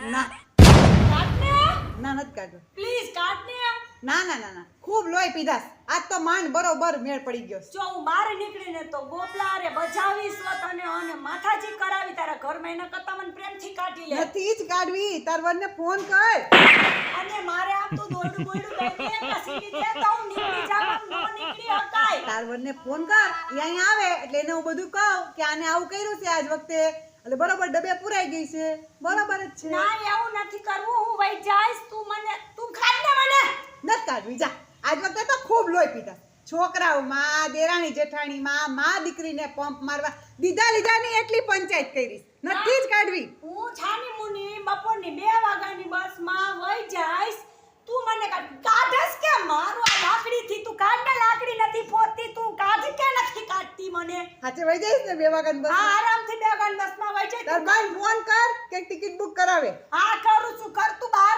ના કાઢને ના નથી કાઢવું. પ્લીઝ કાઢને ના ના ના ના ખૂબ લોહી પીધાસ. આજ તો માંડ બરોબર મેળ પડી ગયો છે. જો હું બહાર નીકળીને તો ગોપલા રે બજાવીશ અને માથાજી કરાવી તારા ઘરમાં એના કરતા મને પ્રેમથી કાઢી લે નથી જ કાઢવી. તાર વરને ફોન કર. અને મારે આમ તું દોડું બોડું દઈ દે કસી દે તો હું નીકળી જાવ નો નીકળી હકાય તાર વરને ફોન કર. ઈ અહીંયા આવે એટલે એને હું બધું કહું કે આને આવું કર્યું છે આજ વખતે એટલે બરોબર ડબે પુરાઈ ગઈ છે. બરોબર જ છે. ના એવું નથી કરવું હું વઈ જાઈશ તું ખાઈને મને નથી કાઢવી જા. આજ વખતે તો ખૂબ લોહી પીધા. છોકરાઓમાં દેરાણી જેઠાણીમાં માં દીકરીને પંપ મારવા દીધા લીધાની એટલી પંચાયત કરી. નથી જ કાઢવી. હું છાની મુની બપોરની 2 વાગ્યાની બસમાં વઈ જાઈશ તું મને કાઢસ કે મારું આ લાકડીથી તું કાઢને લાકડી નથી ફોડતી તું કાઢ કે નથી કાઢતી મને હાચે વઈ જઈશ ને 2 વાગ્યાની બસ. હા આરામથી 2 વાગ્યાની બસમાં વઈ જાય તાર ભાઈ ફોન કર કે ટિકિટ બુક કરાવે. હા કરું છું કર તું બહાર